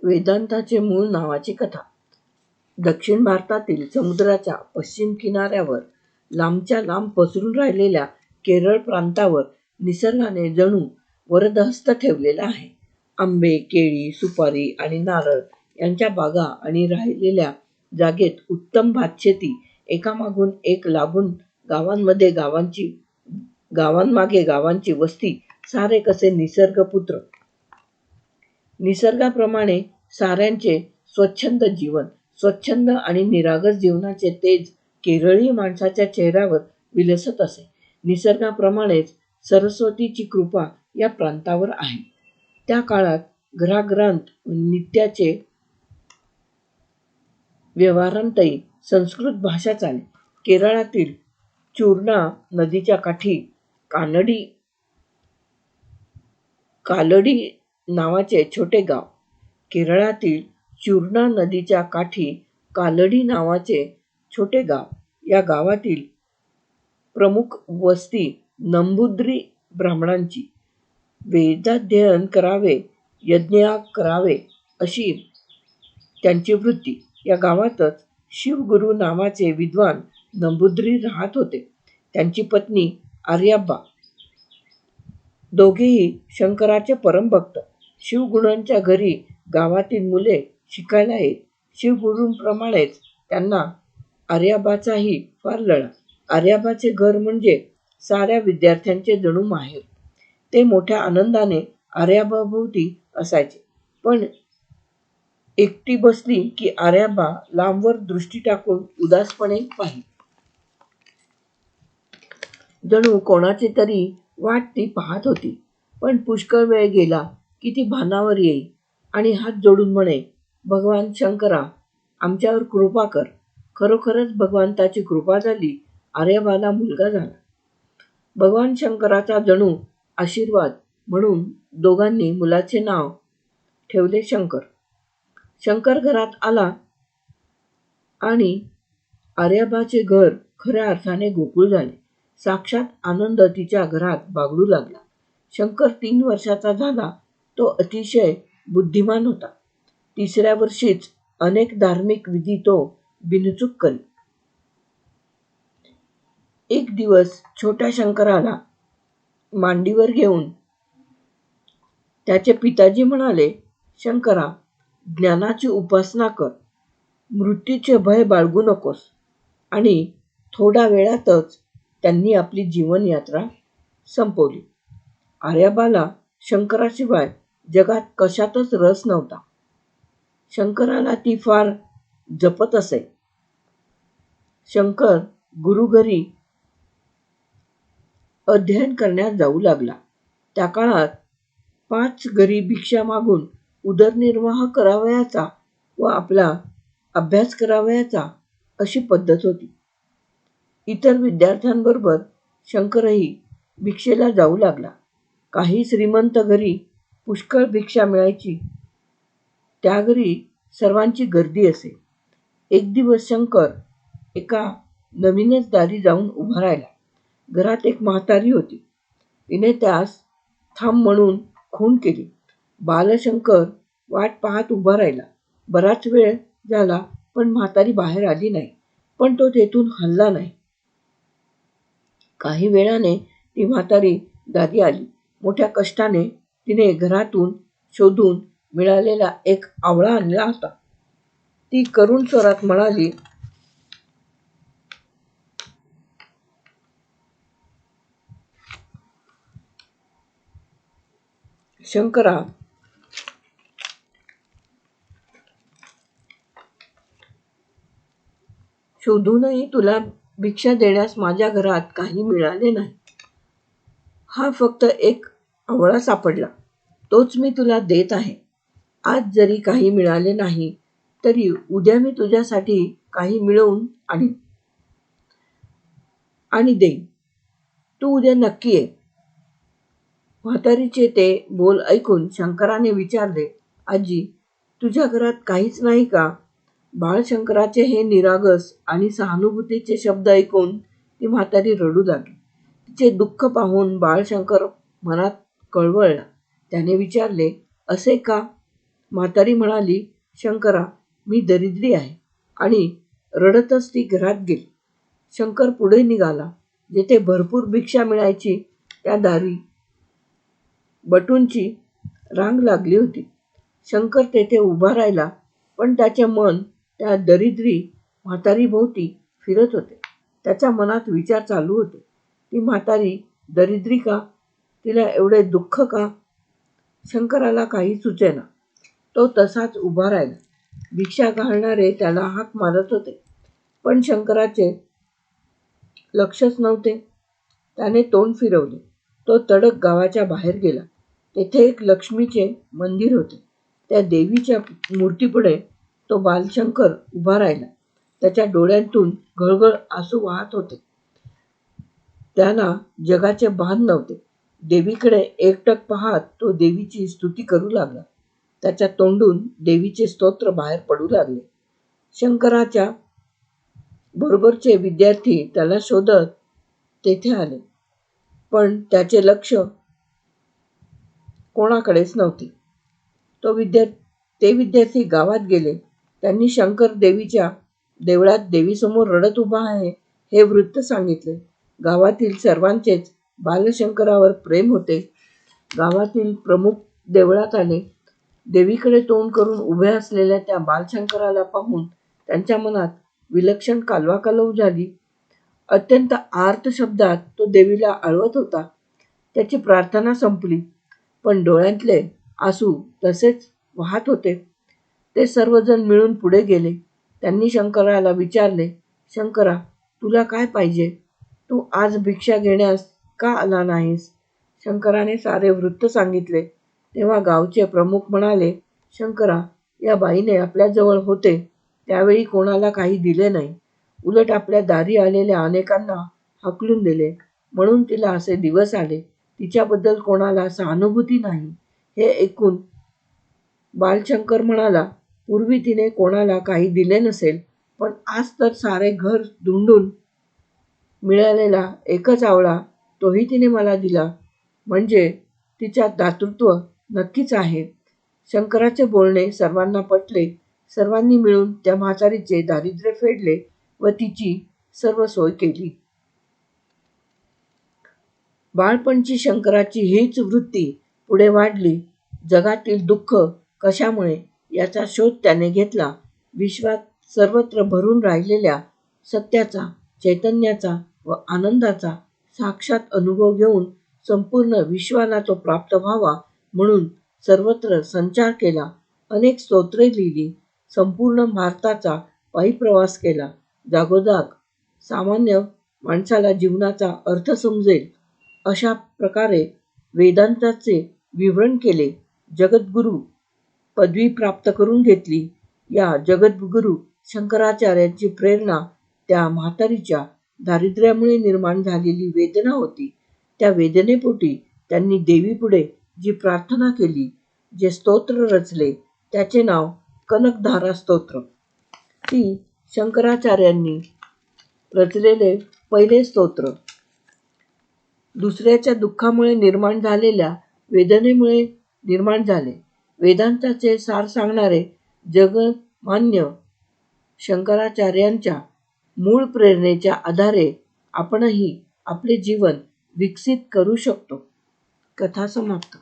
वेदांताचे मूळ नावाची कथा. दक्षिण भारतातील समुद्राच्या पश्चिम किनाऱ्यावर लांबच्या लांब पसरून राहिलेल्या केरळ प्रांतावर निसर्गाने जणू वरदहस्त ठेवलेला आहे. आंबे, केळी, सुपारी आणि नारळ यांच्या बागा आणि राहिलेल्या जागेत उत्तम भातशेती, एकामागून एक लागून गावांमागे गावांची वस्ती, सारे कसे निसर्गपुत्र. निसर्गाप्रमाणे साऱ्यांचे स्वच्छंद जीवन, स्वच्छंद आणि निरागस जीवनाचे तेज केरळी माणसाच्या चेहऱ्यावर विलसत असे. निसर्गाप्रमाणेच सरस्वतीची कृपा या प्रांतावर आहे. त्या काळात घराघरांत नित्याचे व्यवहारांतही संस्कृत भाषा चाले. केरळातील चूर्णा नदीच्या काठी कालडी नावाचे छोटे गाव. केरळातील चूर्णा नदीच्या काठी कालडी नावाचे छोटे गाव. या गावातील प्रमुख वस्ती नंबूद्री ब्राह्मणांची. वेदाध्ययन करावे, यज्ञयाग करावे अशी त्यांची वृत्ती. या गावातच शिवगुरू नावाचे विद्वान नंबूद्री राहत होते. त्यांची पत्नी आर्याबा. दोघेही शंकराचे परमभक्त. शिवगुरूंच्या घरी गावातील मुले शिकायला येत. शिवगुरूंप्रमाणेच त्यांना आर्याबाचाही फार लळा. आर्याबाचे घर म्हणजे साऱ्या विद्यार्थ्यांचे जणू माहेर. ते मोठ्या आनंदाने आर्याबाभोवती असायचे. पण एकटी बसली की आर्याबा लांबवर दृष्टी टाकून उदासपणे पाही. जणू कोणाची तरी वाट ती पाहत होती. पण पुष्कळ वेळ गेला की ती भानावर येई आणि हात जोडून म्हणे, भगवान शंकरा, आमच्यावर कृपा कर. खरोखरच भगवंताची कृपा झाली. आर्याबाला मुलगा झाला. भगवान शंकराचा जणू आशीर्वाद म्हणून दोघांनी मुलाचे नाव ठेवले शंकर. शंकर घरात आला आणि आर्याबाचे घर खऱ्या अर्थाने गोकुळ झाले. साक्षात आनंद तिच्या घरात बागडू लागला. शंकर 3 वर्षाचा झाला. तो अतिशय बुद्धिमान होता. 3ऱ्या वर्षीच अनेक धार्मिक विधी तो बिनचूक करी. एक दिवस छोट्या शंकराला मांडीवर घेऊन त्याचे पिताजी म्हणाले, शंकरा, ज्ञानाची उपासना कर, मृत्यूचे भय बाळगू नकोस. आणि थोड्या वेळातच त्यांनी आपली जीवनयात्रा संपवली. आर्याबाला शंकराशिवाय जगात कशातच रस नव्हता. शंकराला ती फार जपत असे. शंकर गुरुघरी अध्ययन करण्यास जाऊ लागला. त्या काळात 5 घरी भिक्षा मागून उदरनिर्वाह करावयाचा व आपला अभ्यास करावयाचा अशी पद्धत होती. इतर विद्यार्थ्यांबरोबर शंकरही भिक्षेला जाऊ लागला. काही श्रीमंत घरी पुष्कळ भिक्षा मिळायची. त्या घरी सर्वांची गर्दी असे. एक दिवस शंकर एका नवीनच दारी जाऊन उभा राहिला. घरात एक म्हातारी होती. तिने त्यास थांब म्हणून खूण केली. बालशंकर वाट पाहत उभा राहिला. बराच वेळ झाला पण म्हातारी बाहेर आली नाही. पण तो तेथून हलला नाही. काही वेळाने ती म्हातारी दारी आली. मोठ्या कष्टाने तिने घरातून शोधून मिळालेला एक आवळा आणला होता. ती करुण स्वरात म्हणाली, शंकरा, शोधूनही तुला भिक्षा देण्यास माझ्या घरात काही मिळाले नाही. हा फक्त एक आवळा सापडला, तोच मी तुला देत आहे. आज जरी काही मिळाले नाही तरी उद्या मी तुझ्यासाठी काही मिळवून आणि देईन. तू उद्या नक्की ये. म्हातारीचे ते बोल ऐकून शंकराने विचारले, आजी, तुझ्या घरात काहीच नाही का? बाळशंकराचे हे निरागस आणि सहानुभूतीचे शब्द ऐकून ती म्हातारी रडू लागली. तिचे दुःख पाहून बाळशंकर मनात कळवळला. त्याने विचारले, असे का? म्हातारी म्हणाली, शंकरा, मी दरिद्री आहे, आणि रडतच ती घरात गेली. शंकर पुढे निघाला. जिथे भरपूर भिक्षा मिळायची त्या दारी बटूंची रांग लागली होती. शंकर तेथे उभा राहिला, पण त्याचे मन त्या दरिद्री म्हातारीभोवती फिरत होते. त्याच्या मनात विचार चालू होते. ती म्हातारी दरिद्री का? तिला एवढे दुःख का? शंकराला काही सुचेना. तो तसाच उभा राहिला. भिक्षा घालणारे त्याला हाक मारत होते, पण शंकराचे लक्षच नव्हते. त्याने तोंड फिरवले. तो तडक गावाच्या बाहेर गेला. तेथे एक लक्ष्मीचे मंदिर होते. त्या देवीच्या मूर्तीपुढे तो बालशंकर उभा राहिला. त्याच्या डोळ्यांतून घळघळ आसू वाहत होते. त्याला जगाचे भान नव्हते. देवीकडे एकटक पाहत तो देवीची स्तुती करू लागला. त्याच्या तोंडून देवीचे स्तोत्र बाहेर पडू लागले. शंकराच्या बरोबरचे विद्यार्थी त्याला शोधत तेथे आले, पण त्याचे लक्ष कोणाकडेच नव्हते. ते विद्यार्थी गावात गेले. त्यांनी शंकर देवीच्या देवळात देवीसमोर रडत उभा आहे हे वृत्त सांगितले. गावातील सर्वांचेच बालशंकरावर प्रेम होते. गावातील प्रमुख देवळात आले. देवीकडे तोंड करून उभे असलेल्या त्या बालशंकराला पाहून त्यांच्या मनात विलक्षण कालवाकालव झाली. अत्यंत आर्त शब्दात तो देवीला आळवत होता. त्याची प्रार्थना संपली, पण डोळ्यांतले आसू तसेच वाहत होते. ते सर्वजण मिळून पुढे गेले. त्यांनी शंकराला विचारले, शंकरा, तुला काय पाहिजे? तू आज भिक्षा घेण्यास का आला नाहीस? शंकराने सारे वृत्त सांगितले. तेव्हा गावचे प्रमुख म्हणाले, शंकरा, या बाईने आपल्याजवळ होते त्यावेळी कोणाला काही दिले नाही. उलट आपल्या दारी आलेल्या अनेकांना हाकलून दिले. म्हणून तिला असे दिवस आले. तिच्याबद्दल कोणाला सहानुभूती नाही. हे ऐकून बालशंकर म्हणाला, पूर्वी तिने कोणाला काही दिले नसेल, पण आज तर सारे घर धुंडून मिळालेला एकच आवळा तोही तिने मला दिला. म्हणजे तिच्यात दातृत्व नक्कीच आहे. शंकराचे बोलणे सर्वांना पटले. सर्वांनी मिळून त्या म्हातारीचे दारिद्र्य फेडले व तिची सर्व सोय केली. बाळपणची शंकराची हीच वृत्ती पुढे वाढली. जगातील दुःख कशामुळे याचा शोध त्याने घेतला. विश्वात सर्वत्र भरून राहिलेल्या सत्याचा, चैतन्याचा व आनंदाचा साक्षात अनुभव घेऊन संपूर्ण विश्वाला तो प्राप्त व्हावा म्हणून सर्वत्र संचार केला. अनेक स्तोत्रे लिहिली. संपूर्ण भारताचा पायी प्रवास केला. जागोजाग सामान्य माणसाला जीवनाचा अर्थ समजेल अशा प्रकारे वेदांताचे विवरण केले. जगद्गुरू पदवी प्राप्त करून घेतली. या जगद्गुरू शंकराचार्यांची प्रेरणा त्या म्हातारीच्या दारिद्र्यामुळे निर्माण झालेली वेदना होती. त्या वेदनेपोटी त्यांनी देवीपुढे जी प्रार्थना केली, जे स्तोत्र रचले, त्याचे नाव कनकधारा स्तोत्र. ती शंकराचार्यांनी रचलेले पहिले स्तोत्र. दुसऱ्याच्या दुःखामुळे निर्माण झालेल्या वेदनेमुळे निर्माण झाले. वेदांताचे सार सांगणारे जगमान्य शंकराचार्यांच्या मूळ प्रेरणेच्या आधारे आपणही आपले जीवन विकसित करू शकतो. कथा समाप्त.